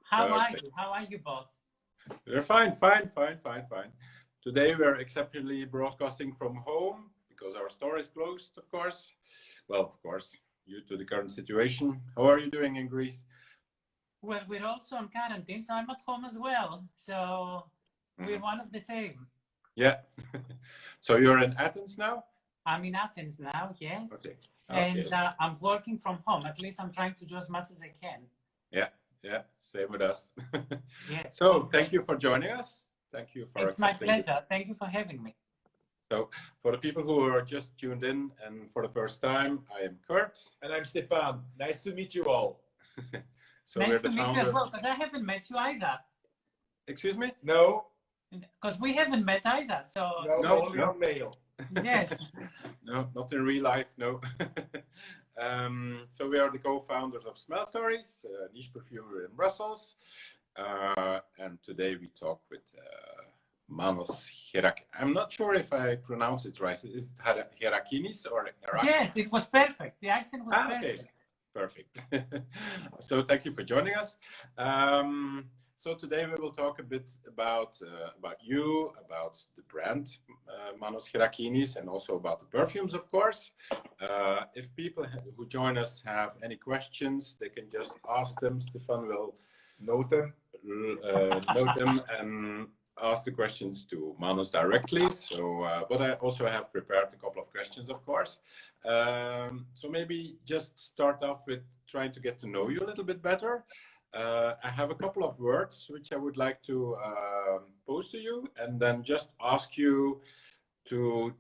How are you? How are you both? We're fine, fine, fine, fine, fine. Today we're exceptionally broadcasting from home because our store is closed, of course. Well, of course, due to the current situation. How are you doing in Greece? Well, we're also on quarantine, so I'm at home as well. So we're one of the same. Yeah. So you're in Athens now? I'm in Athens now, yes. Okay. And I'm working from home. At least I'm trying to do as much as I can. Yeah, same with us. Yes. So thank you for joining us. Thank you for It's my pleasure. Thank you for having me. So for the people who are just tuned in and for the first time, I am Kurt. And I'm Stefan. Nice to meet you all. So nice to meet you as well, because I haven't met you either. Excuse me? No. Because we haven't met either. So no, only on mail. Yes. No, not in real life, no. So we are the co-founders of Smell Stories, niche perfumery in Brussels. And today we talk with Manos Gerakinis. I'm not sure if I pronounce it right. Is it Gerakinis or Gerakinis? Yes, it was perfect. The accent was perfect. Okay. Perfect. So thank you for joining us. So today we will talk a bit about you, about the brand Manos Gerakinis, and also about the perfumes, of course. If people who join us have any questions, they can just ask them. Stefan will note them and ask the questions to Manos directly. So, but I also have prepared a couple of questions, of course. So maybe just start off with trying to get to know you a little bit better. I have a couple of words which I would like to pose to you, and then just ask you to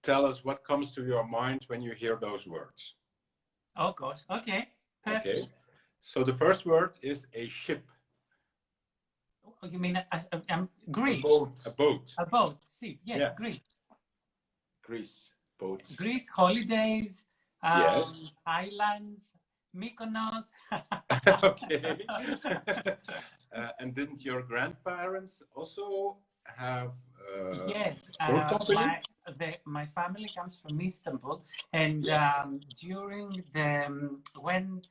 tell us what comes to your mind when you hear those words. Oh, gosh. Okay. Perfect. Okay. So the first word is a ship. You mean Greece? A boat. A boat. See, yes, yeah. Greece. Boats. Greece, holidays, yes. Islands, Mykonos. Okay. And didn't your grandparents also have? Yes. My family comes from Istanbul, and during when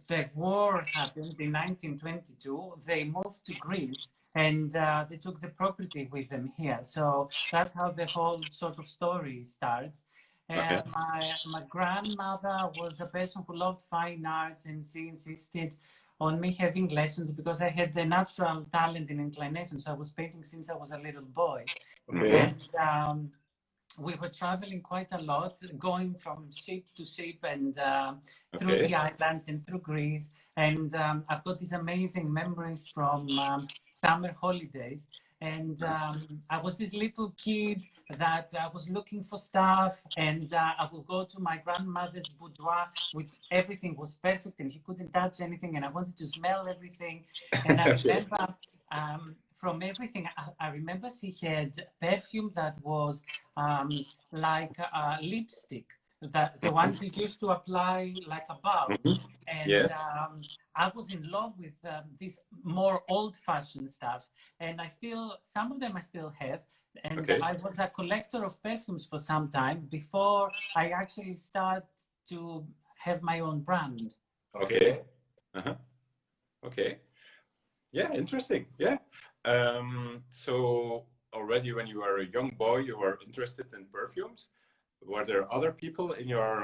the war happened in 1922, they moved to Greece, and they took the property with them here. So that's how the whole sort of story starts. Okay. My grandmother was a person who loved fine arts, and she insisted on me having lessons because I had the natural talent and inclination. So I was painting since I was a little boy. Okay. And we were traveling quite a lot, going from ship to ship and through the islands and through Greece. And I've got these amazing memories from summer holidays. And I was this little kid that was looking for stuff, and I would go to my grandmother's boudoir, which everything was perfect and he couldn't touch anything, and I wanted to smell everything. And I remember from everything, I remember she had perfume that was like lipstick, the one we used to apply like a balm. And yes. I was in love with this more old-fashioned stuff, and some of them I still have. And I was a collector of perfumes for some time before I actually start to have my own brand. Okay. Okay. Yeah, interesting. Yeah. So already when you were a young boy, you were interested in perfumes. Were there other people in your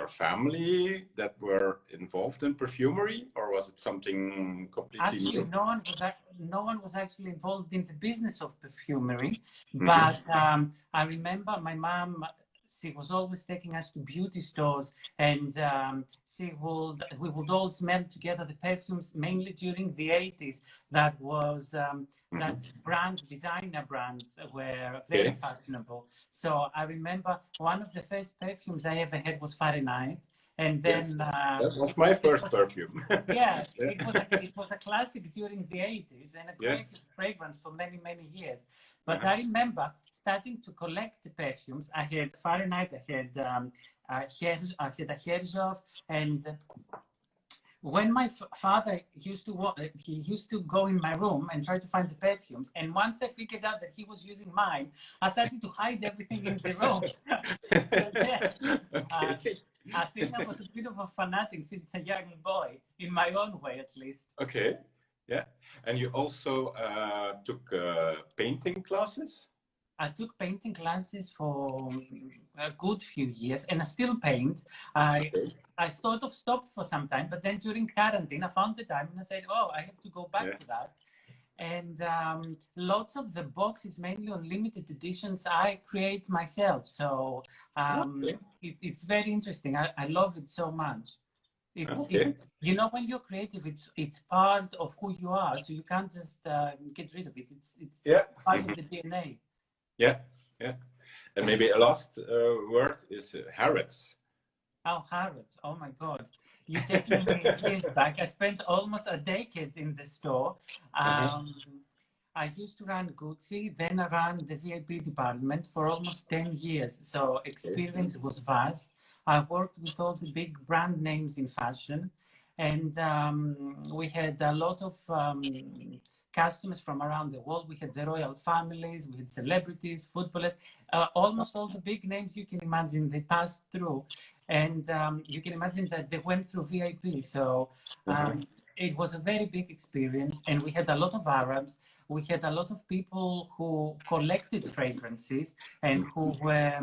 family that were involved in perfumery, or was it something completely new? Actually, no one was actually involved in the business of perfumery. But I remember my mom. She was always taking us to beauty stores, and we would all smell together the perfumes, mainly during the 80s. That was that designer brands were very fashionable. So I remember one of the first perfumes I ever had was Fahrenheit. And then that was my first perfume. Yeah, it was a classic during the 80s and a great fragrance for many, many years. But I remember starting to collect the perfumes. I had Fahrenheit, I had a Herzog, and when my father used to go in my room and try to find the perfumes, and once I figured out that he was using mine, I started to hide everything in the room. So, I think I was a bit of a fanatic since a young boy, in my own way at least. Okay, yeah. And you also took painting classes? I took painting classes for a good few years, and I still paint. I sort of stopped for some time, but then during quarantine, I found the time and I said, "Oh, I have to go back to that." And lots of the boxes, mainly on limited editions, I create myself. So it's very interesting. I love it so much. You know, when you're creative, it's part of who you are, so you can't just get rid of it. It's part of the DNA. Yeah, yeah. And maybe a last word is Harrods. Oh, Harrods. Oh my God. You're taking me years back. I spent almost a decade in the store. I used to run Gucci, then I ran the VIP department for almost 10 years. So experience was vast. I worked with all the big brand names in fashion. And we had a lot of customers from around the world. We had the royal families, we had celebrities, footballers, almost all the big names you can imagine they passed through. And you can imagine that they went through VIP. So it was a very big experience. And we had a lot of Arabs. We had a lot of people who collected fragrances and who were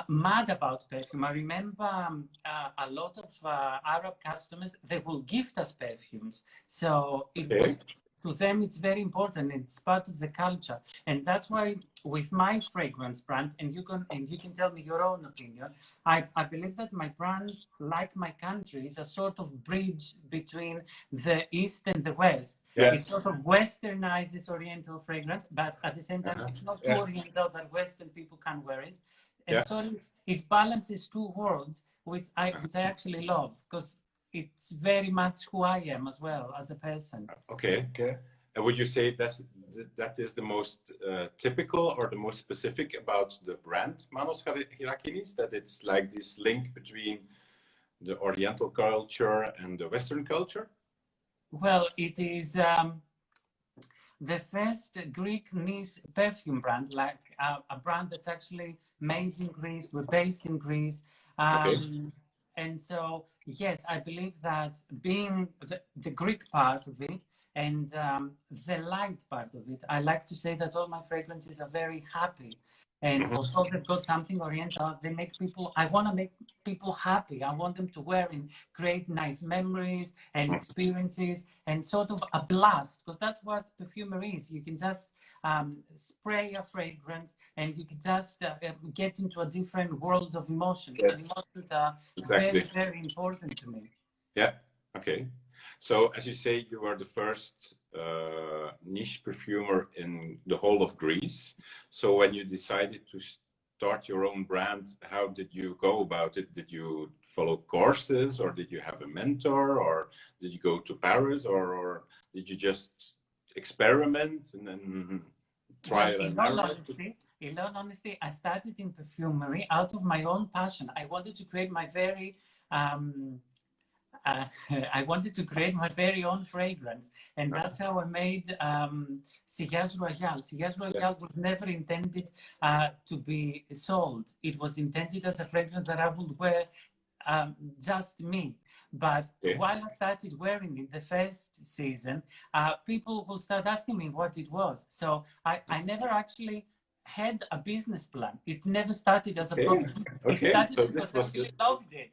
mad about perfume. I remember a lot of Arab customers, they will gift us perfumes. So it was, to them, it's very important. It's part of the culture. And that's why with my fragrance brand, and you can tell me your own opinion, I believe that my brand, like my country, is a sort of bridge between the East and the West. It sort of westernizes Oriental fragrance, but at the same time, it's not too Oriental that Western people can wear it. And so it balances two worlds, which I actually love, because it's very much who I am as well as a person. Okay. And would you say that is the most typical or the most specific about the brand Manos Gerakinis, that it's like this link between the Oriental culture and the Western culture? Well, it is the first Greek niche perfume brand, like a brand that's actually made in Greece. We're based in Greece. And so, yes, I believe that being the Greek part of it and the light part of it, I like to say that all my fragrances are very happy. And although they've got something Oriental, they make people, I want to make people happy. I want them to wear and create nice memories and experiences and sort of a blast, because that's what perfumery is. You can just spray a fragrance and you can just get into a different world of emotions. And emotions are very, very important to me. Yeah, okay. So as you say, you were the first niche perfumer in the whole of Greece. So when you decided to start your own brand, how did you go about it? Did you follow courses, or did you have a mentor, or did you go to Paris, or did you just experiment and then try it? In all honesty, I started in perfumery out of my own passion. I wanted to create my very I wanted to create my very own fragrance, and that's how I made Sillage Royal. Sillage Royal was never intended to be sold. It was intended as a fragrance that I would wear just me. But while I started wearing it the first season, people will start asking me what it was. So I never actually had a business plan. It never started as a product. It started because I really loved it.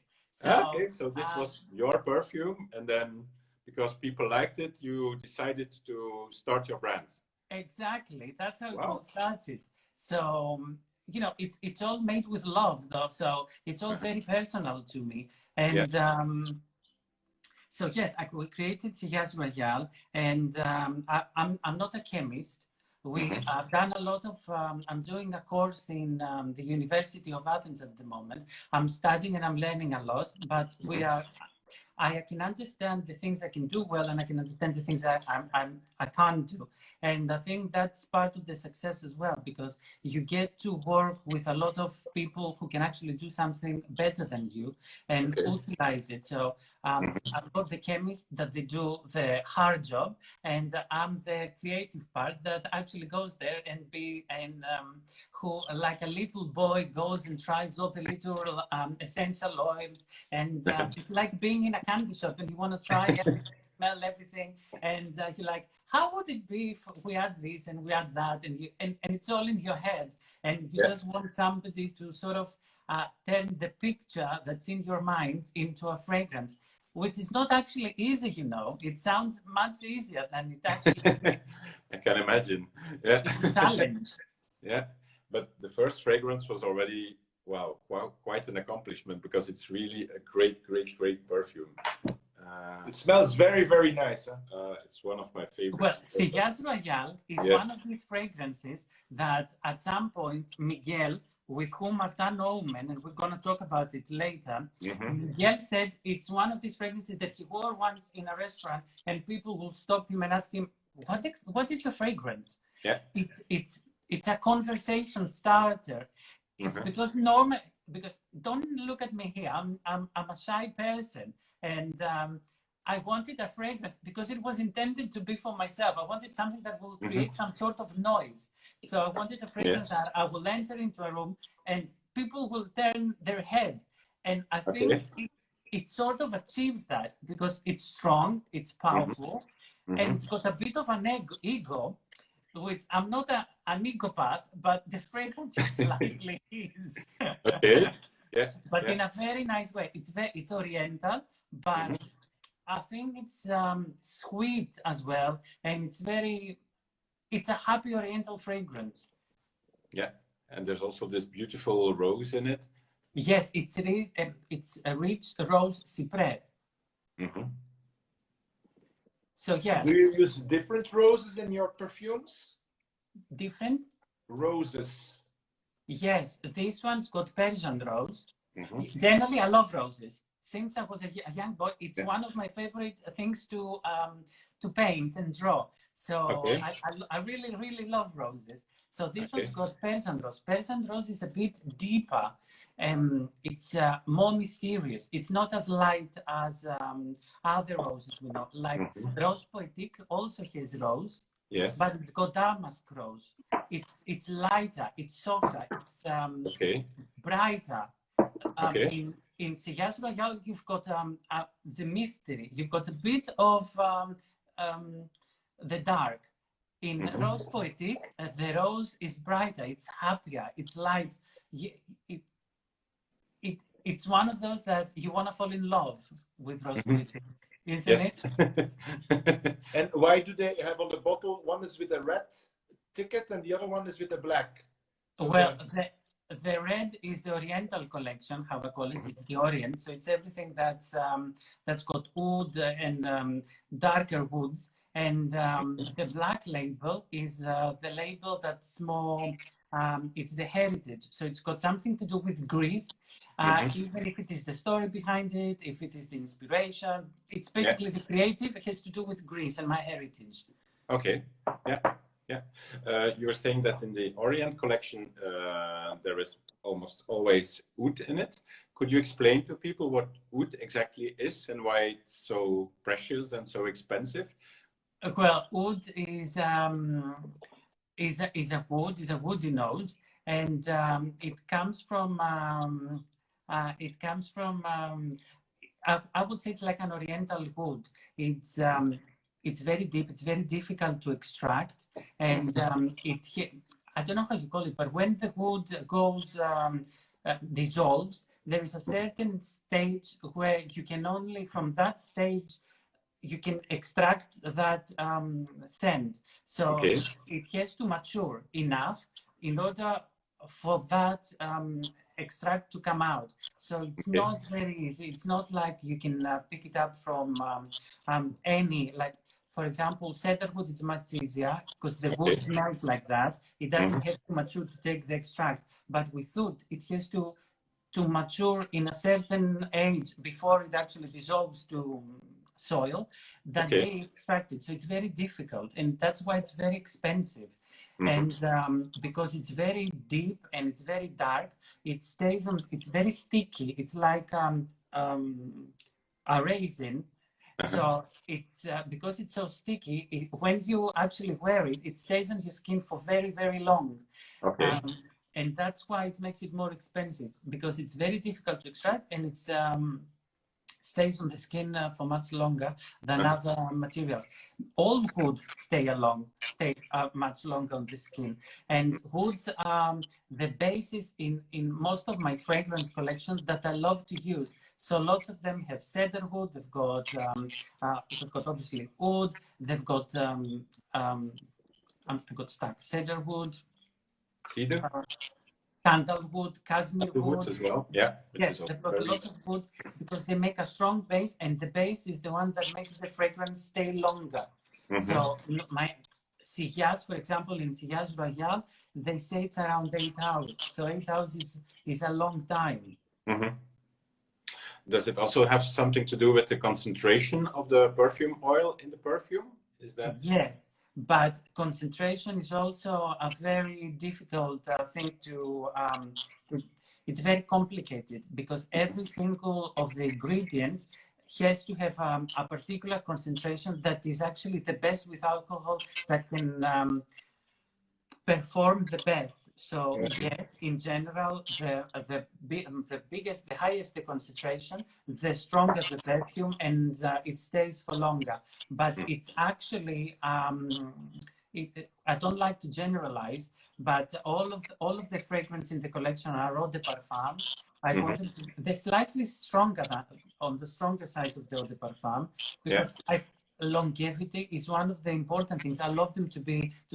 So this was your perfume, and then because people liked it, you decided to start your brand. Exactly, that's how it all started. So you know, it's all made with love, though. So it's all very personal to me. And so yes, we created Sillage Royal, and I'm not a chemist. I've done a lot of, I'm doing a course in the University of Athens at the moment. I'm studying and I'm learning a lot, but I can understand the things I can do well, and I can understand the things I can't do. And I think that's part of the success as well, because you get to work with a lot of people who can actually do something better than you and utilize it. So I've got the chemists that they do the hard job, and I'm the creative part that actually goes there and who, like a little boy, goes and tries all the little essential oils, and it's like being in a candy shop and you want to try everything, smell everything, and you're like, how would it be if we had this and we had that, and it's all in your head, and you just want somebody to sort of turn the picture that's in your mind into a fragrance, which is not actually easy, you know. It sounds much easier than it actually I can imagine. Yeah. It's a challenge. Yeah, but the first fragrance was already, wow, quite an accomplishment, because it's really a great perfume. It smells very, very nice. Huh? It's one of my favorites. Well, Sillage Royal is one of these fragrances that at some point Miguel, with whom I've done Omen, and we're going to talk about it later, Miguel said it's one of these fragrances that he wore once in a restaurant, and people will stop him and ask him, what is your fragrance? Yeah. It's a conversation starter. It's because don't look at me here. I'm a shy person, and I wanted a fragrance because it was intended to be for myself. I wanted something that will create some sort of noise. So I wanted a fragrance that I will enter into a room and people will turn their head. And I think it sort of achieves that, because it's strong, it's powerful, and it's got a bit of an ego, which I'm not an egopath, but the fragrance slightly is. But in a very nice way. It's oriental, but I think it's sweet as well, and it's a happy oriental fragrance. Yeah, and there's also this beautiful rose in it. Yes, it's a rich rose cypress. So yeah. Do you use different roses in your perfumes? Different roses. Yes, this one's got Persian rose. Generally, I love roses. Since I was a young boy, it's one of my favorite things to paint and draw. So I really love roses. So this one's got Persian rose. Persian rose is a bit deeper. It's more mysterious. It's not as light as other roses we know. Like Rose Poetique also has rose. Yes. But it's got damask rose. It's lighter, it's softer, it's brighter. In Sillage Royal, you've got the mystery. You've got a bit of the dark. In Rose Poetique, the rose is brighter, it's happier, it's light. It's one of those that you want to fall in love with Rose Poetique, isn't it? And why do they have on the bottle, one is with a red ticket and the other one is with a black? So well, the red is the Oriental collection, how I call it, it's the Orient. So it's everything that's got wood and darker woods. And the black label is the label that's more, it's the heritage. So it's got something to do with Greece, even if it is the story behind it, if it is the inspiration. It's basically the creative. It has to do with Greece and my heritage. Okay, yeah. You were saying that in the Orient collection, there is almost always oud in it. Could you explain to people what oud exactly is and why it's so precious and so expensive? Well, oud is a wood, is a woody node, and it comes from I would say it's like an Oriental wood. It's very deep. It's very difficult to extract, and I don't know how you call it, but when the wood goes dissolves, there is a certain stage where you can only from that stage you can extract that scent. So it has to mature enough in order for that extract to come out. So it's not very easy. It's not like you can pick it up from any, like, for example, cedarwood is much easier because the wood smells like that. It doesn't have to mature to take the extract. But with wood, it has to to mature in a certain age before it actually dissolves to soil, that they extract it. So it's very difficult, and that's why it's very expensive. And because it's very deep and it's very dark, it stays on. It's very sticky. It's like a raisin. So it's because it's so sticky, when you actually wear it, it stays on your skin for very, very long. And that's why it makes it more expensive, because it's very difficult to extract, and it's stays on the skin for much longer than other materials. All woods stay much longer on the skin, and woods the basis in most of my fragrance collections that I love to use. So lots of them have cedar wood. They've got obviously wood. They've got I've got stuck cedar wood, cedar, sandalwood, cashmere wood as well. Yeah. Yes, they've got lots of wood because they make a strong base, and the base is the one that makes the fragrance stay longer. So my Sillage, for example, in Sillage Royal, they say it's around 8 hours. So 8 hours is a long time. Does it also have something to do with the concentration of the perfume oil in the perfume? Is that? Yes, but concentration is also a very difficult thing to it's very complicated, because every single of the ingredients has to have a particular concentration that is actually the best with alcohol, that can perform the best. So yes, in general, the highest the concentration, the stronger the perfume, and it stays for longer. But it's actually I don't like to generalize, but all of the fragrance in the collection are eau de parfum. I wanted they're slightly stronger on the stronger side of the eau de parfum, because longevity is one of the important things. I love them to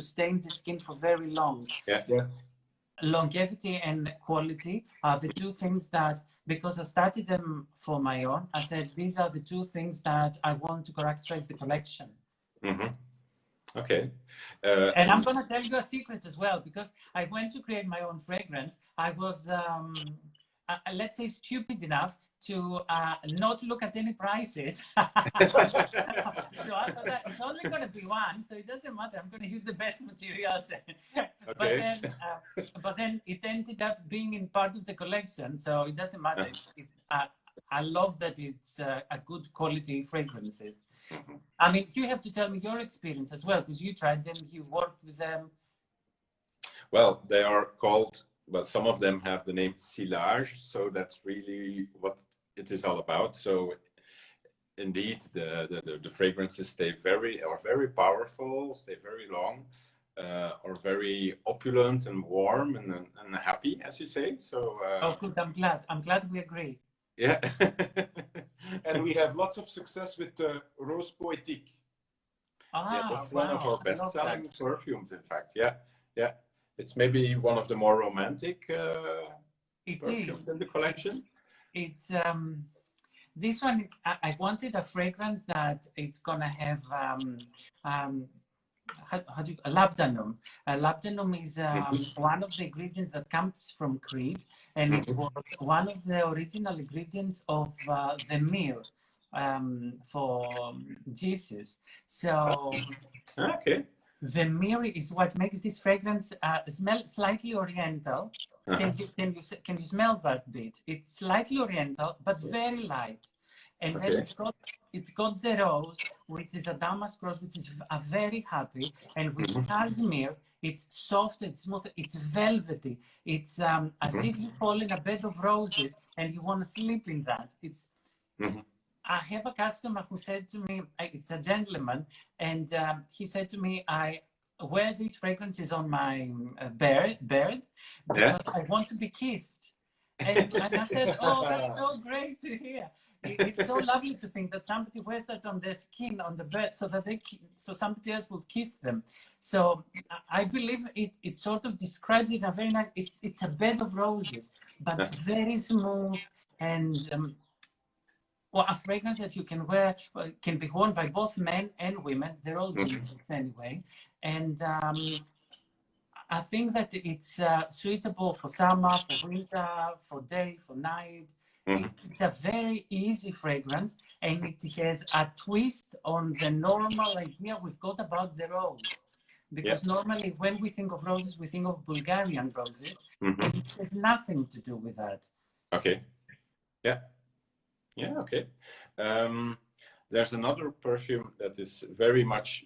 stay in the skin for very long. Yes. Longevity and quality are the two things that, because I started them for my own, I said these are the two things that I want to characterize the collection. Okay. And I'm going to tell you a secret as well, because I went to create my own fragrance. I was, let's say, stupid enough to not look at any prices. So I thought that it's only going to be one, so it doesn't matter. I'm going to use the best materials. But then it ended up being in part of the collection, so it doesn't matter. I love that it's a good quality fragrances. I mean, you have to tell me your experience as well, because you tried them, you worked with them. Well, they are called, well, some of them have the name Sillage, so that's really what it is all about. So indeed, the fragrances stay very powerful, stay very long, or very opulent and warm and happy, as you say. So oh, good. I'm glad we agree. Yeah. And we have lots of success with the Rose Poetique. That's one of our best-selling perfumes, in fact. Yeah. It's maybe one of the more romantic perfumes in the collection. It's this one. I wanted a fragrance that it's gonna have how do you, labdanum. Labdanum is one of the ingredients that comes from Crete, and it was one of the original ingredients of the meal for Jesus. So the myrrh is what makes this fragrance smell slightly oriental. Can you smell that bit? It's slightly oriental, but very light. And then it's got the rose, which is a damask rose, which is a very happy. And with cashmere, it's soft, it's smooth, it's velvety. It's as if you fall in a bed of roses and you want to sleep in that. It's. I have a customer who said to me, it's a gentleman, and he said to me, I wear these fragrances on my beard because I want to be kissed. And I said, oh, that's so great to hear. It's so lovely to think that somebody wears that on their skin, on the bed, so that so somebody else will kiss them. So I believe it sort of describes it in a very nice. It's a bed of roses, but very smooth and. Well, a fragrance that you can wear can be worn by both men and women. They're all decent anyway. And I think that it's suitable for summer, for winter, for day, for night. It's a very easy fragrance, and it has a twist on the normal idea we've got about the rose. Because normally when we think of roses, we think of Bulgarian roses, and it has nothing to do with that. Okay. Yeah. Yeah, okay. There's another perfume that is very much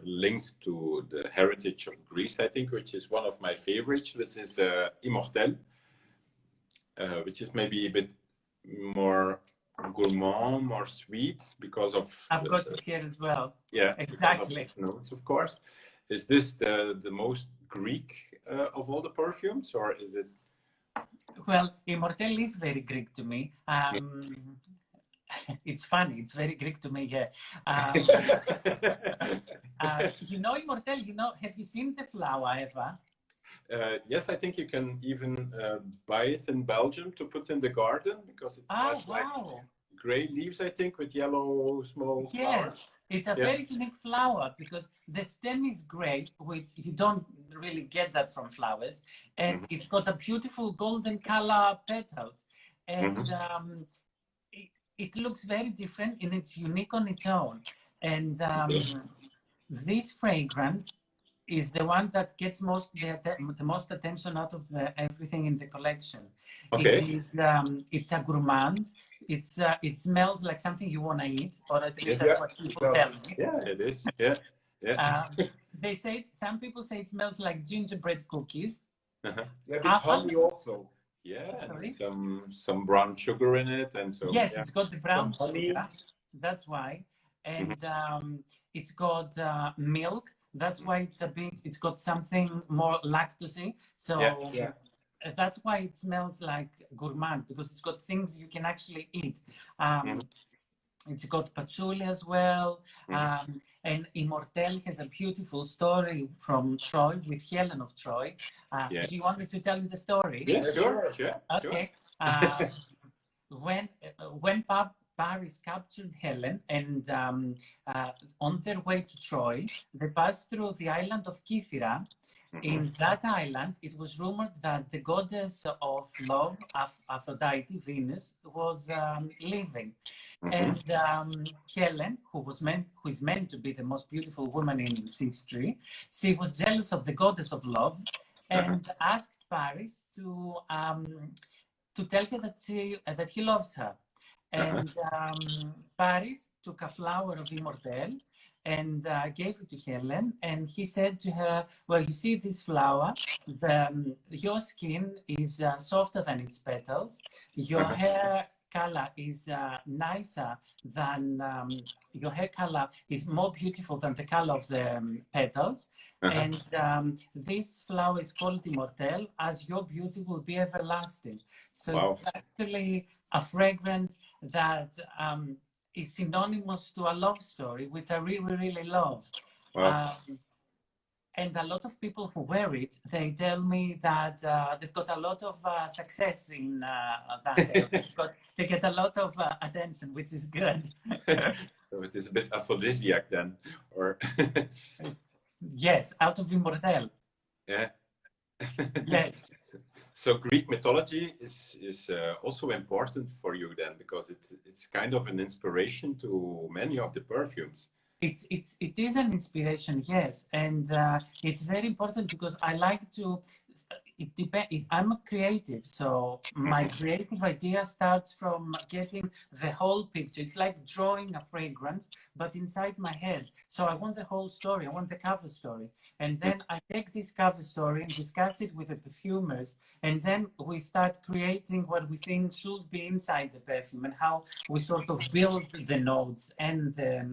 linked to the heritage of Greece, I think, which is one of my favorites. This is Immortelle, which is maybe a bit more gourmand, more sweet because of... I've got it here as well. Yeah, exactly. Notes, of course. Is this the most Greek of all the perfumes, or is it? Well, Immortelle is very Greek to me. It's funny. It's very Greek to me. Yeah. You know, Immortelle. You know, have you seen the flower ever? Yes, I think you can even buy it in Belgium to put in the garden because it has like gray leaves, I think, with yellow small flowers. It's a very unique flower because the stem is gray, which you don't really get that from flowers, and it's got a beautiful golden color petals, and it looks very different and it's unique on its own. And this fragrance is the one that gets the most attention out of everything in the collection. Okay. It's a gourmand. It smells like something you want to eat, or at least that's what people tell me. Yeah, it is. Yeah, yeah. They say some people say it smells like gingerbread cookies. Yeah, but honey also. Yeah, some brown sugar in it, and so. Yes, it's got the brown sugar. That's why, and it's got milk. That's why it's got something more lactosey. So that's why it smells like gourmand, because it's got things you can actually eat. It's got patchouli as well. And Immortelle has a beautiful story from Troy, with Helen of Troy. Do you want me to tell you the story? Yeah, sure. Okay. When Paris captured Helen, and on their way to Troy, they passed through the island of Kythera. In that island, it was rumored that the goddess of love, Aphrodite, Venus, was living. And Helen, who is meant to be the most beautiful woman in history, she was jealous of the goddess of love and asked Paris to tell her that he loves her. And Paris took a flower of Immortelle and gave it to Helen, and he said to her, well, you see this flower, your skin is softer than its petals, your hair color is nicer than, your hair color is more beautiful than the color of the petals, and this flower is called Immortelle, as your beauty will be everlasting. So it's actually a fragrance that is synonymous to a love story, which I really, really love. And a lot of people who wear it, they tell me that they've got a lot of success in that. They get a lot of attention, which is good. So it is a bit aphrodisiac then, or? Yes, out of Immortelle. Yeah. Yes. So Greek mythology is also important for you then, because it's kind of an inspiration to many of the perfumes. It is an inspiration, yes, and it's very important because I like to. It depends. I'm a creative, so my creative idea starts from getting the whole picture. It's like drawing a fragrance, but inside my head. So I want the whole story. I want the cover story, and then I take this cover story and discuss it with the perfumers, and then we start creating what we think should be inside the perfume and how we sort of build the notes and the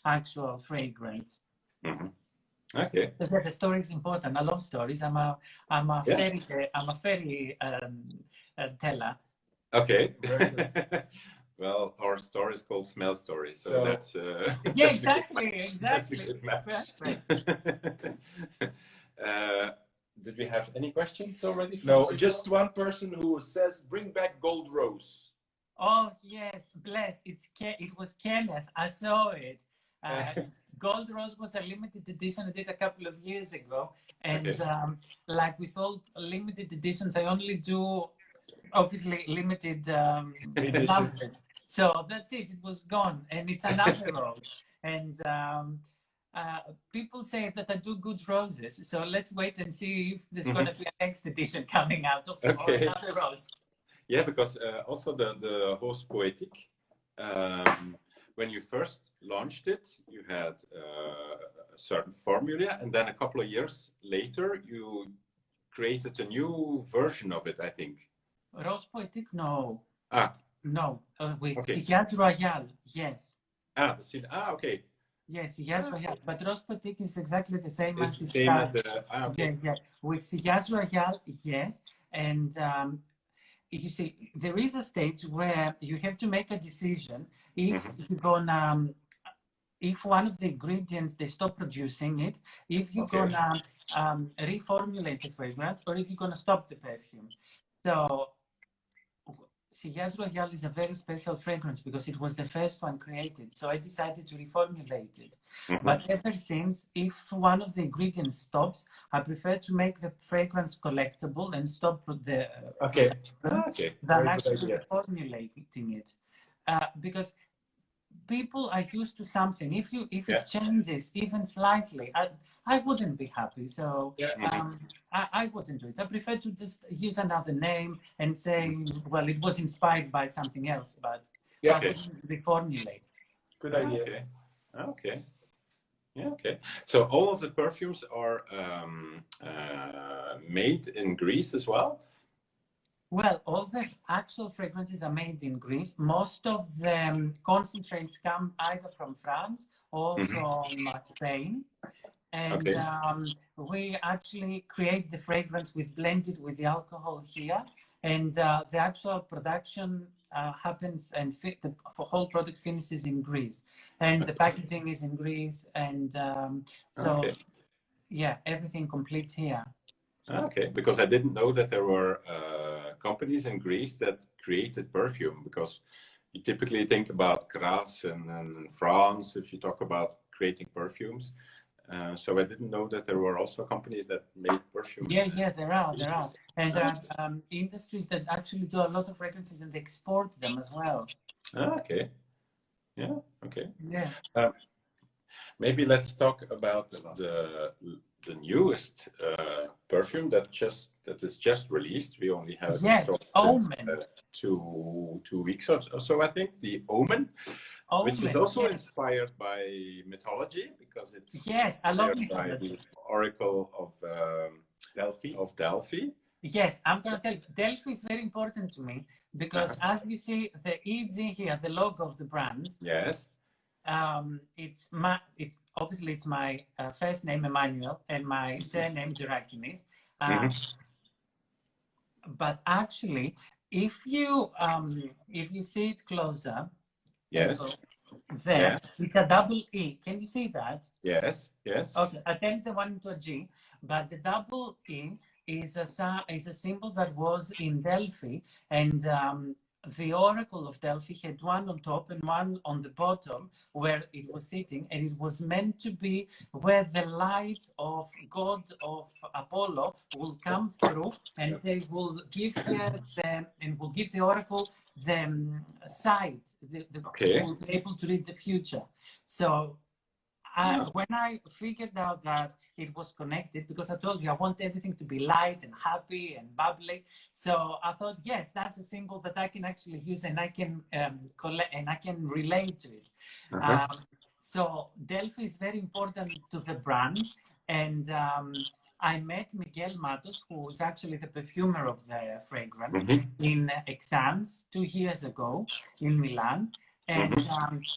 actual fragrance. Okay. The story is important. I love stories. I'm a fairy teller. Okay. Well, our story is called Smell Story, so that's yeah, exactly. That's a good match. Did we have any questions already? No, just one person who says, "Bring back Gold Rose." Oh yes, bless. It was Kenneth. I saw it. Gold Rose was a limited edition I did a couple of years ago. And Okay. like with all limited editions, I only do obviously limited numbers. So that's it. It was gone, and it's another rose. And people say that I do good roses. So let's wait and see if there's going to be a next edition coming out of some or another rose. Yeah, because also the Rose Poetique, when you first launched it, you had a certain formula, and then a couple of years later, you created a new version of it, I think. Rose Poetique, no. Ah. No, with Sillage Royal, yes. Okay. Yes, Sillage Royal, but Rose Poetique is exactly the same it's as the same as the. Okay. Yeah. With Sillage Royal, yes, and you see, there is a stage where you have to make a decision if you're gonna, if one of the ingredients they stop producing it, if you're gonna reformulate the fragrance, or if you're gonna stop the perfume. So Sillage Royal is a very special fragrance because it was the first one created. So I decided to reformulate it. But ever since, if one of the ingredients stops, I prefer to make the fragrance collectible and stop the than actually reformulating it. Because people are used to something. If it changes even slightly, I wouldn't be happy. So I wouldn't do it. I prefer to just use another name and say, well, it was inspired by something else, but I wouldn't reformulate. Good idea. Okay. Yeah. Okay. So all of the perfumes are made in Greece as well. Well, all the actual fragrances are made in Greece. Most of the concentrates come either from France or from Spain. And we actually create the fragrance, we blend it with the alcohol here. And the actual production happens and the whole product finishes in Greece. And the packaging is in Greece. And yeah, everything completes here. Okay, because I didn't know that there were companies in Greece that created perfume, because you typically think about Grasse and France if you talk about creating perfumes. So I didn't know that there were also companies that made perfume. Yeah, there are. And there are industries that actually do a lot of fragrances and they export them as well. Okay. Yeah, okay. Yeah. Maybe let's talk about the newest perfume that is just released. We only have Omen. two weeks or so, I think. The Omen, which is also inspired by mythology, because it's I love by the Oracle of Delphi. Yes, I'm going to tell you, Delphi is very important to me because as you see the EG here, the logo of the brand. Yes. It's obviously it's my first name Emmanuel and my surname Gerakinis. But actually, if you see it closer, yes, there it's a double E. Can you see that? Yes. Okay, I turned the one into a G, but the double E is a symbol that was in Delphi, and the Oracle of Delphi had one on top and one on the bottom where it was sitting, and it was meant to be where the light of God of Apollo will come through, and they will give the Oracle the sight, will be able to read the future. So when I figured out that it was connected, because I told you I want everything to be light and happy and bubbly, so I thought, yes, that's a symbol that I can actually use and I can collect and I can relate to it. So Delphi is very important to the brand, and I met Miguel Matos, who is actually the perfumer of the fragrance, in exams 2 years ago in Milan, and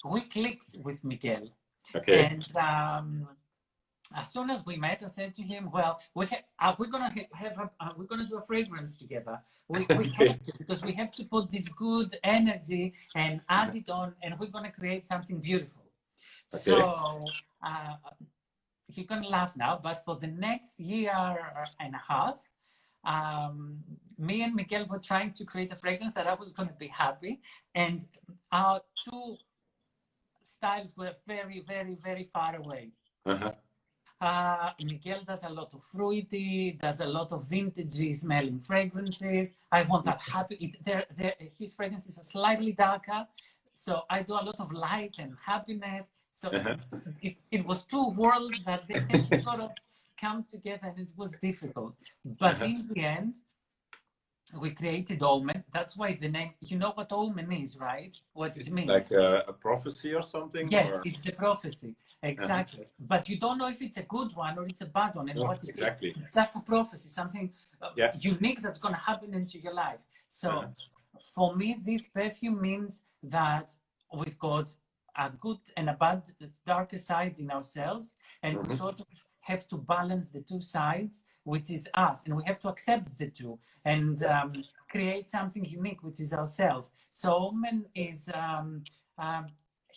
we clicked with Miguel. And as soon as we met, I said to him, "Well, we're gonna do a fragrance together. We have to, because we have to put this good energy and add it on, and we're gonna create something beautiful." So you can laugh now, but for the next year and a half, me and Miguel were trying to create a fragrance that I was going to be happy, and our two styles were very, very, very far away. Miguel does a lot of fruity, does a lot of vintagey smelling fragrances. I want that happy. His fragrances are slightly darker, so I do a lot of light and happiness. So it was two worlds that they sort of come together, and it was difficult. But in the end, we created Omen. That's why the name. You know what Omen is, right? What it means? Like a prophecy or something? Yes, or? it's the prophecy. Exactly. But you don't know if it's a good one or it's a bad one. And what it is, it's just a prophecy, something unique that's going to happen into your life. So for me, this perfume means that we've got a good and a bad, darker side in ourselves. And we sort of have to balance the two sides, which is us. And we have to accept the two and create something unique, which is ourselves. So Omen is...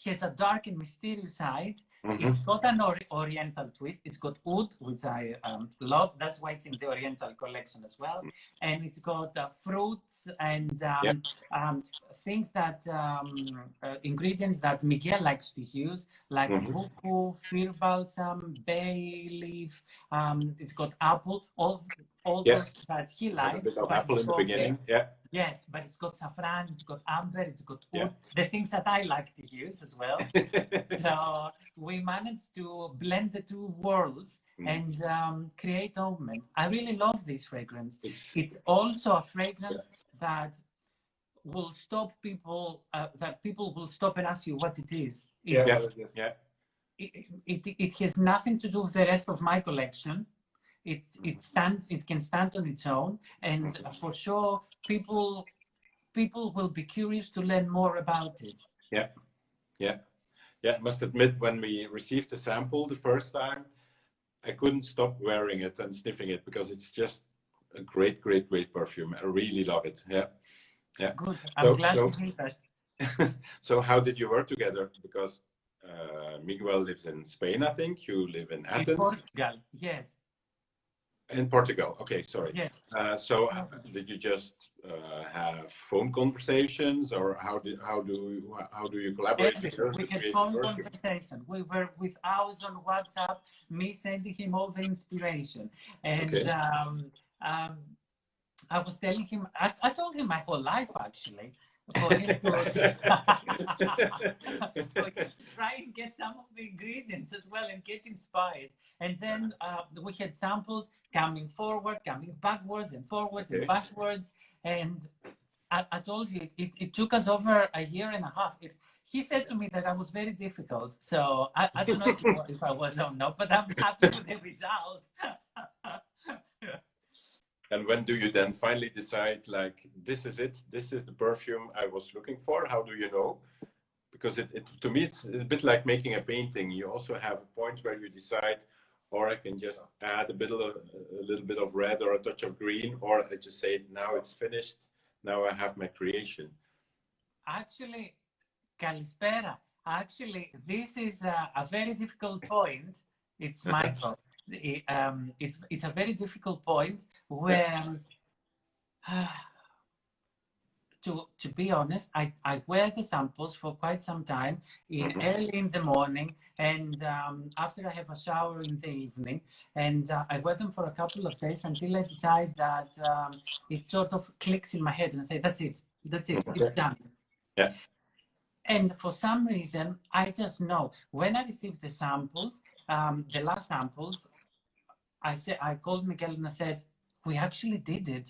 has a dark and mysterious side. It's got an oriental twist. It's got oud, which I love. That's why it's in the oriental collection as well. And it's got fruits and things that ingredients that Miguel likes to use, like buku, fir balsam, bay leaf. It's got apple, all those that he likes. A bit of apple in the beginning. Yes, but it's got saffron, it's got amber, it's got oud, the things that I like to use as well. So we managed to blend the two worlds and create Omen. I really love this fragrance. It's also a fragrance that will stop people, that people will stop and ask you what it is. It has nothing to do with the rest of my collection. It can stand on its own, and for sure people will be curious to learn more about it. I must admit, when we received the sample the first time, I couldn't stop wearing it and sniffing it because it's just a great perfume. I really love it. Good. I'm glad to hear that. So how did you work together? Because Miguel lives in Spain, I think. You live in Athens. In Portugal, yes. In Portugal, okay, sorry. Yes. So did you just have phone conversations, or how do you collaborate? We had phone conversation. We were with hours on WhatsApp, me sending him all the inspiration, and I was telling him. I told him my whole life actually. For him to try and get some of the ingredients as well and get inspired. And then we had samples coming forward, coming backwards and forwards and backwards. And I told you, it took us over a year and a half. He said to me that I was very difficult. So I don't know if I was or not, but I'm happy with the result. And when do you then finally decide, like, this is it, this is the perfume I was looking for? How do you know? Because to me, it's a bit like making a painting. You also have a point where you decide, or I can just add a little bit of red or a touch of green, or I just say, now it's finished, now I have my creation. Actually, Kalispera. Actually, this is a very difficult point. It's Michael. It's a very difficult point where, to be honest, I wear the samples for quite some time, early in the morning, and after I have a shower in the evening, and I wear them for a couple of days until I decide that it sort of clicks in my head and I say, that's it, it's done. Yeah. And for some reason, I just know when I received the samples, the last samples, I called Miguel and I said, we actually did it.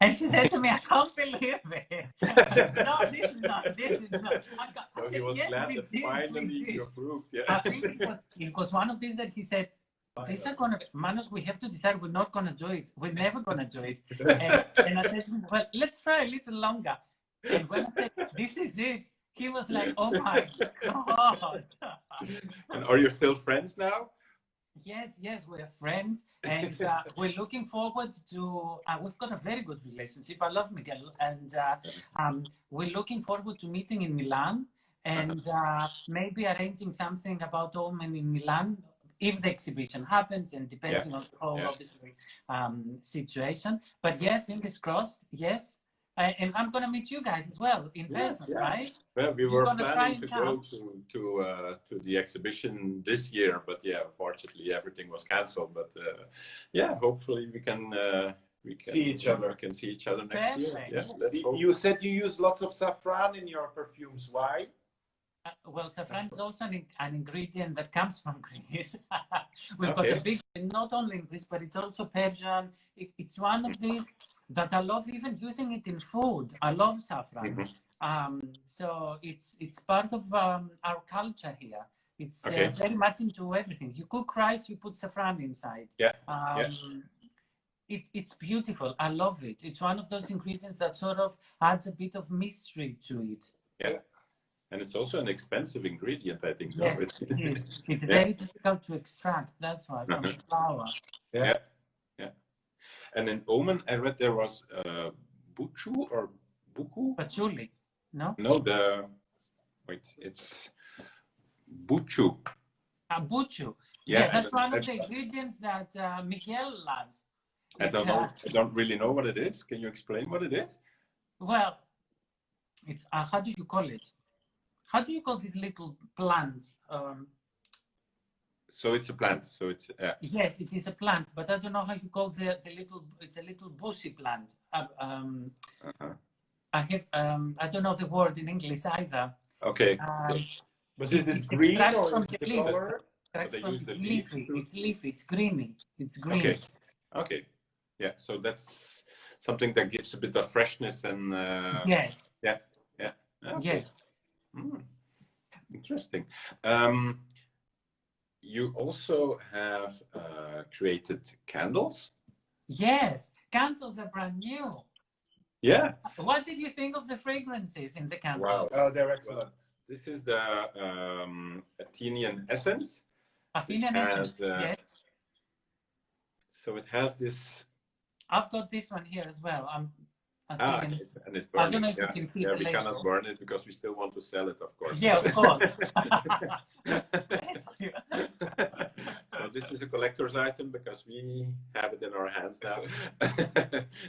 And he said to me, I can't believe it. No, this is not. So he was glad that finally you approved. Yeah. I think it was one of these that he said, these are going to be, Manos, we have to decide we're not going to do it. We're never going to do it. And I said, well, let's try a little longer. And when I said, this is it, he was like, oh my God. And are you still friends now? Yes, we're friends, and we're looking forward to. We've got a very good relationship. I love Miguel, and we're looking forward to meeting in Milan and maybe arranging something about Omen in Milan if the exhibition happens, and depending on the whole obviously situation. But yeah, fingers crossed. Yes, And I'm gonna meet you guys as well in person, right? Well, we You're were gonna try planning and to go come. to the exhibition this year, but yeah, unfortunately everything was cancelled. But yeah, hopefully we can see each other. We can see each other next year. Perfect. Yeah, let's hope. You said you use lots of saffron in your perfumes. Why? Well, saffron is also an ingredient that comes from Greece. We've got Okay. a big, not only in Greece, but it's also Persian. It's one of these that I love even using it in food. I love saffron. So it's part of our culture here. It's very much into everything. You cook rice, you put saffron inside. Yeah. It's beautiful. I love it. It's one of those ingredients that sort of adds a bit of mystery to it. Yeah. And it's also an expensive ingredient, I think. Yes, it's very difficult to extract. That's why from the flour. Yeah. And in Omen, I read there was buchu or buku. Patchouli, no? No, it's buchu. Buchu. Yeah, that's one of the ingredients that Miguel loves. I don't really know what it is. Can you explain what it is? Well, it's how do you call it? How do you call these little plants? So it's a plant. So it's yes, it is a plant, but I don't know how you call the little. It's a little bushy plant. I don't know the word in English either. Okay. But is it green or from the color? It's leafy. It's leafy. It's greeny. It's green. Okay. Yeah. So that's something that gives a bit of freshness and. Yes. Yeah. Okay. Yes. Interesting. You also have created candles. Yes, candles are brand new. Yeah. What did you think of the fragrances in the candles? Wow. Oh, they're excellent. Well, this is the Athenian essence. Athenian essence. Yes. So it has this. I've got this one here as well. It's burning. I don't know if you can see the we label. cannot burn it because we still want to sell it, of course. Yeah, of course. So this is a collector's item because we have it in our hands now.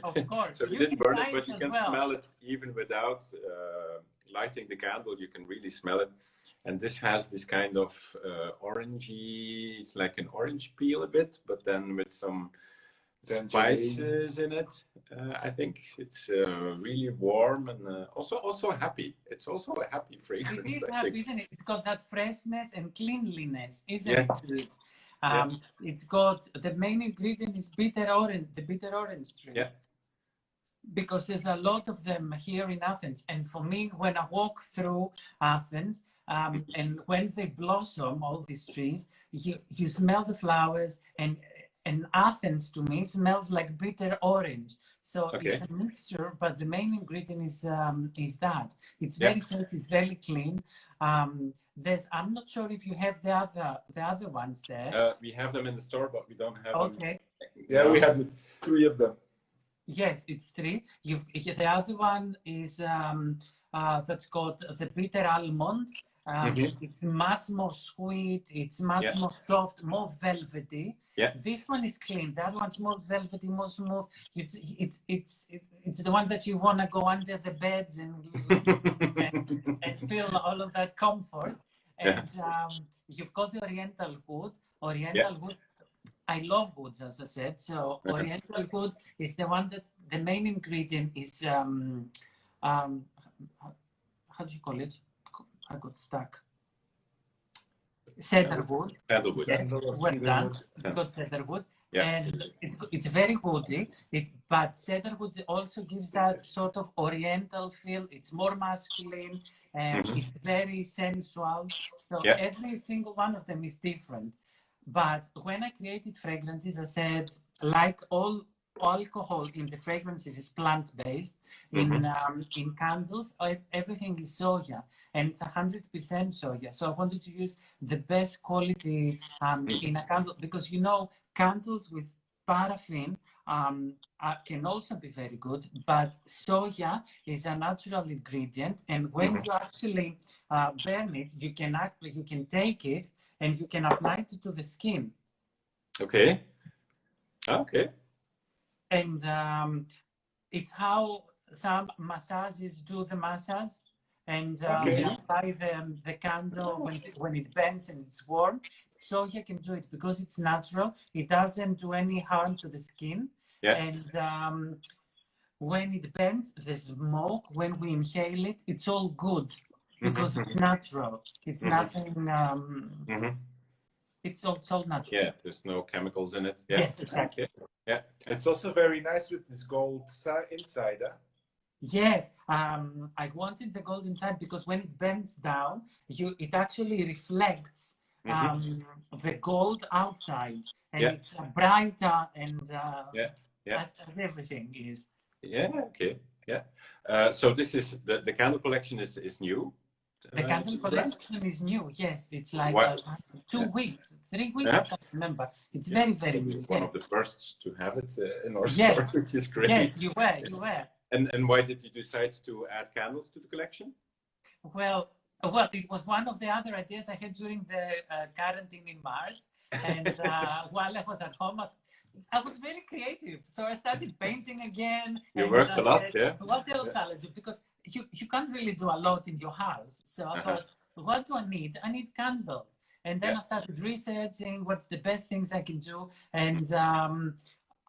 Of course. So we didn't burn it, but you can smell it even without lighting the candle. You can really smell it. And this has this kind of orangey, it's like an orange peel a bit, but then with some spices in it. I think it's really warm and also happy. It's also a happy fragrance. It is happy, isn't it? It's got that freshness and cleanliness, isn't it? To it. It's got the main ingredient is bitter orange, the bitter orange tree. Yeah. Because there's a lot of them here in Athens, and for me, when I walk through Athens, and when they blossom, all these trees, you smell the flowers, and Athens to me smells like bitter orange. So it's a mixture, but the main ingredient is that. It's very fresh, it's very clean. I'm not sure if you have the other ones there. We have them in the store, but we don't have them. Yeah, we have 3 of them. Yes, it's 3. The other one is that's called the bitter almond. It's much more sweet. It's much more soft, more velvety. Yeah. This one is clean. That one's more velvety, more smooth. It's the one that you want to go under the beds and feel all of that comfort. And you've got the Oriental wood. Oriental wood. I love woods, as I said. So Oriental wood is the one that the main ingredient is. How do you call it? I got stuck. Cedarwood. Cedarwood. Well done. It's got cedarwood, and it's very woody. But cedarwood also gives that sort of Oriental feel. It's more masculine and it's very sensual. So every single one of them is different. But when I created fragrances, I said, like all alcohol in the fragrances is plant-based. In candles, everything is soya, and it's 100% soya. So I wanted to use the best quality in a candle, because candles with paraffin can also be very good, but soya is a natural ingredient, and when you actually burn it, you can take it and you can apply it to the skin. Okay. And it's how some massages do the massage, and Okay. they apply the candle when it bends and it's warm. So you can do it because it's natural. It doesn't do any harm to the skin. Yeah. And when it bends, the smoke, when we inhale it, it's all good because it's natural. It's nothing. It's all natural. Yeah, there's no chemicals in it. Yeah. Yes, exactly. Okay. Yeah. It's also very nice with this gold inside. Huh? Yes, I wanted the gold inside because when it bends down, it actually reflects the gold outside, and it's brighter and as everything is. Yeah. Okay. Yeah. So this is the candle collection is new. The candle collection is new. Yes, it's like 2 weeks, 3 weeks. I can't remember. It's very, very new. One of the first to have it in our store, which is great. Yes, you were. And why did you decide to add candles to the collection? Well, it was one of the other ideas I had during the quarantine in March, and while I was at home, I was very creative, so I started painting again. You worked a lot, yeah. What else shall I do? Because you can't really do a lot in your house. So I thought, what do I need? I need candles. And then I started researching what's the best things I can do, and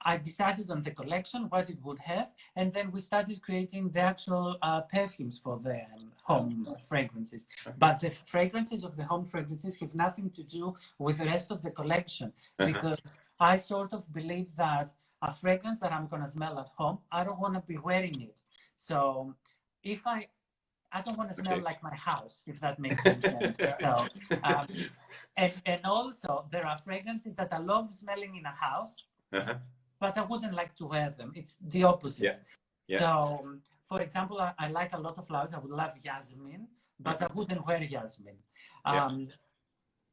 I decided on the collection, what it would have, and then we started creating the actual perfumes for the home fragrances. But the fragrances of the home fragrances have nothing to do with the rest of the collection, because I sort of believe that a fragrance that I'm going to smell at home, I don't want to be wearing it. So if I don't want to smell like my house, if that makes any sense. So, and also, there are fragrances that I love smelling in a house, but I wouldn't like to wear them. It's the opposite. So, for example, I like a lot of flowers. I would love jasmine, but I wouldn't wear jasmine.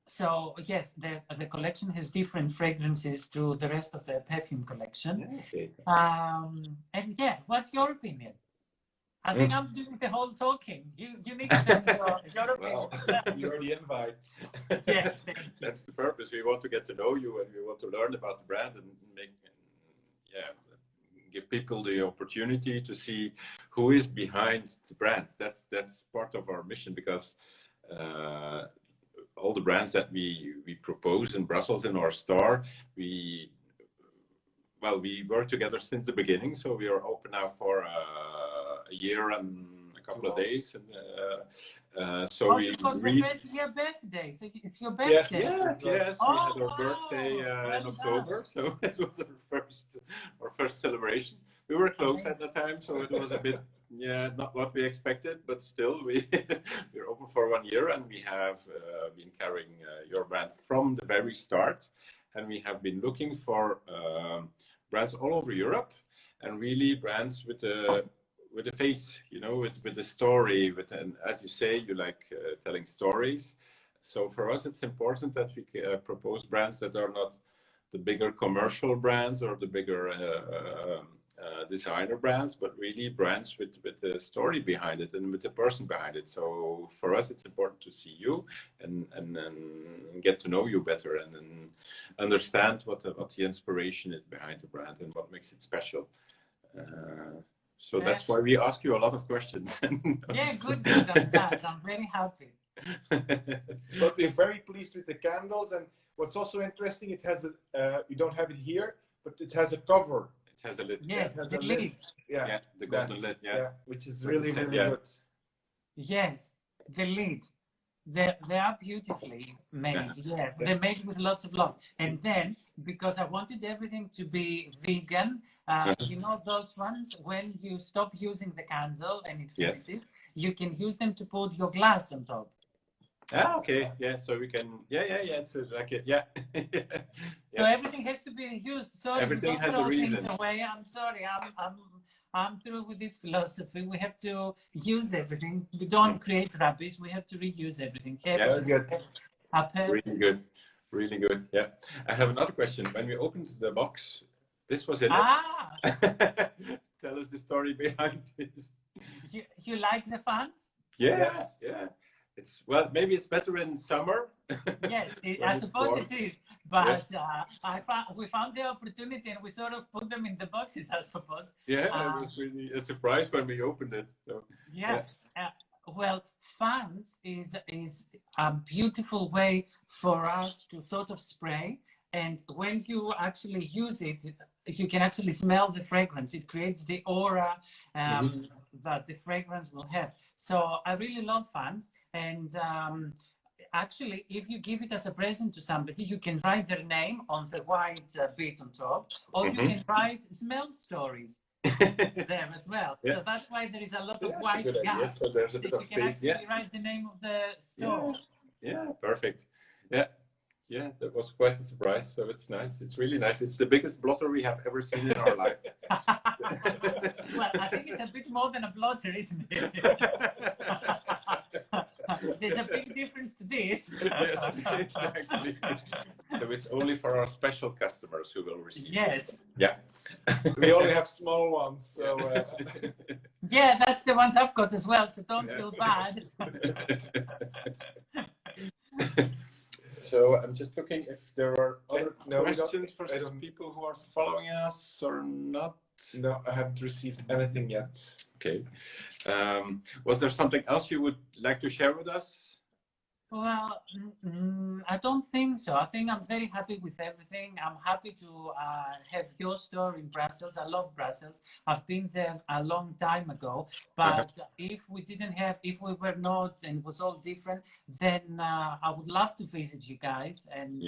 So, yes, the collection has different fragrances to the rest of the perfume collection. And yeah, what's your opinion? I think I'm doing the whole talking. You need to tell me your opinion. Well, you're the invite. Yes, that's the purpose. We want to get to know you, and we want to learn about the brand and give people the opportunity to see who is behind the brand. That's part of our mission, because all the brands that we propose in Brussels in our store, we work together since the beginning. So we are open now for a year and a couple of days, and so we it's your birthday. So it's your birthday. Yes. We had our birthday in October, so it was our first celebration. We were closed at the time, so it was a bit not what we expected, but still we're open for 1 year, and we have been carrying your brand from the very start, and we have been looking for brands all over Europe, and really brands with a face, with the story, and as you say, you like telling stories. So for us, it's important that we propose brands that are not the bigger commercial brands or the bigger designer brands, but really brands with a story behind it and with a person behind it. So for us, it's important to see you and get to know you better, and then understand what the inspiration is behind the brand and what makes it special. So that's why we ask you a lot of questions. Yeah, good. I'm very happy. But we're very pleased with the candles, and what's also interesting, it has you don't have it here, but it has a cover. It has a lid. Yes, the lid. Yeah, the golden lid. Yeah, which is really good. Yes, the lid. They are beautifully made. Yeah, they're made with lots of love. And then, because I wanted everything to be vegan, those ones, when you stop using the candle and it finishes, you can use them to put your glass on top. Okay. Yeah, so we can. It's like it. Yeah. So everything has to be used. Sorry, everything has a reason. Away. I'm sorry. I'm through with this philosophy. We have to use everything. We don't create rubbish. We have to reuse everything. Really good. Yeah. I have another question. When we opened the box, this was in it. Tell us the story behind this. You like the fans? Yes. Yeah. Maybe it's better in summer. Yes, I suppose it is. but we found the opportunity and we sort of put them in the boxes, I suppose. Yeah, it was really a surprise when we opened it. So, yeah. Well, fans is a beautiful way for us to sort of spray, and when you actually use it, you can actually smell the fragrance. It creates the aura that the fragrance will have. So I really love fans, and actually, if you give it as a present to somebody, you can write their name on the white bit on top, or you can write smell stories there as well. Yeah. So that's why there is a lot of white good idea. gaps. So there's a bit You of can space. actually write the name of the store. Yeah, perfect. Yeah, that was quite a surprise. So it's nice. It's really nice. It's the biggest blotter we have ever seen in our life. Well, I think it's a bit more than a blotter, isn't it? There's a big difference to this. Yes, exactly. So it's only for our special customers who will receive. Yes. Yeah. We only have small ones, so. Yeah, that's the ones I've got as well. So don't feel bad. So I'm just looking if there are other No, questions for people who are following us or not. No, I haven't received anything yet. Okay. Was there something else you would like to share with us? Well, I don't think so. I think I'm very happy with everything. I'm happy to have your store in Brussels. I love Brussels. I've been there a long time ago. But if we were not, and it was all different, then I would love to visit you guys and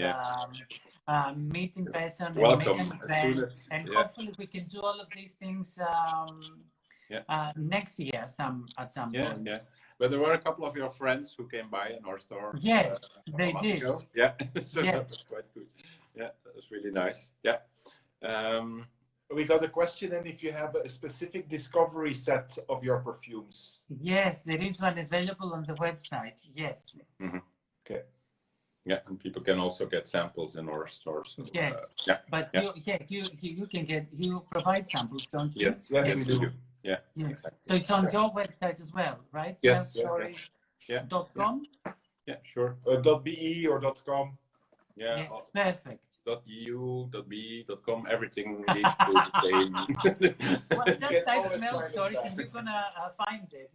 meet in person. Welcome. And meet an event. And hopefully we can do all of these things next year at some point. Yeah. But there were a couple of your friends who came by in our store. Yes, they did. Yeah, so that was quite good. Yeah, that was really nice. Yeah. We got a question, and if you have a specific discovery set of your perfumes. Yes, there is one available on the website. Yes. Okay. Yeah, and people can also get samples in our stores. Yes. But you provide samples, don't you? Yes, we do. Yeah. Exactly. So it's on your website as well, right? Yes. .com? Yeah, sure. .be or .com. Yeah. Yes, perfect. .eu, .be, .com, everything leads to the same. Well, just type smell stories and you're gonna find it.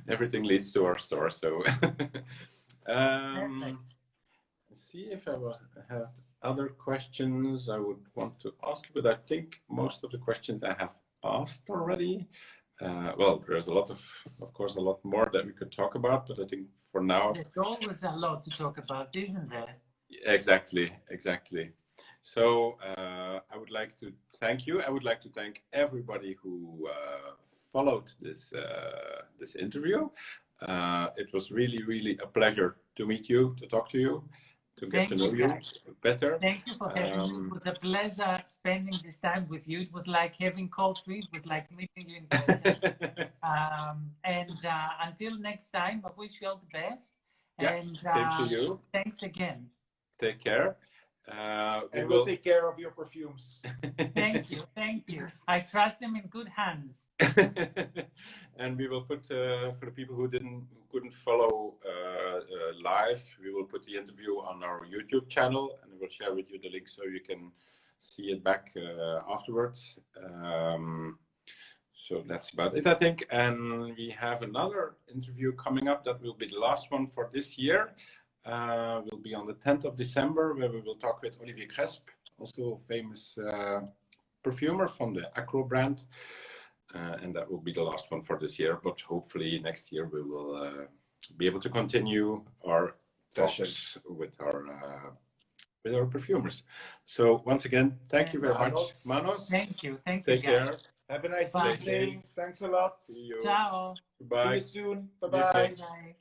Everything leads to our store, so. Perfect. See if I have other questions I would want to ask you, but I think most of the questions I have asked already. Well, there's of course, a lot more that we could talk about, but I think for now. There's always a lot to talk about, isn't there? Exactly. So I would like to thank you. I would like to thank everybody who followed this interview. It was really a pleasure to meet you, to talk to you, to get to know you better. Thank you for having me. It was a pleasure spending this time with you. It was like having cold feet. It was like meeting you in person. And until next time, I wish you all the best. And same to you. Thanks again. Take care. And we'll take care of your perfumes. Thank you. I trust them in good hands. And we will put for the people who couldn't follow live, we will put the interview on our YouTube channel, and we'll share with you the link so you can see it back afterwards. So that's about it, I think. And we have another interview coming up that will be the last one for this year. Will be on the 10th of December, where we will talk with Olivier Cresp, also a famous perfumer from the Acro brand. And that will be the last one for this year, but hopefully next year we will be able to continue our sessions with our perfumers. So once again, thank you very much, Manos. Thank you. Take care. Have a nice Bye. evening. Thanks a lot. See you. Ciao. Bye. See you soon. Bye-bye. Bye.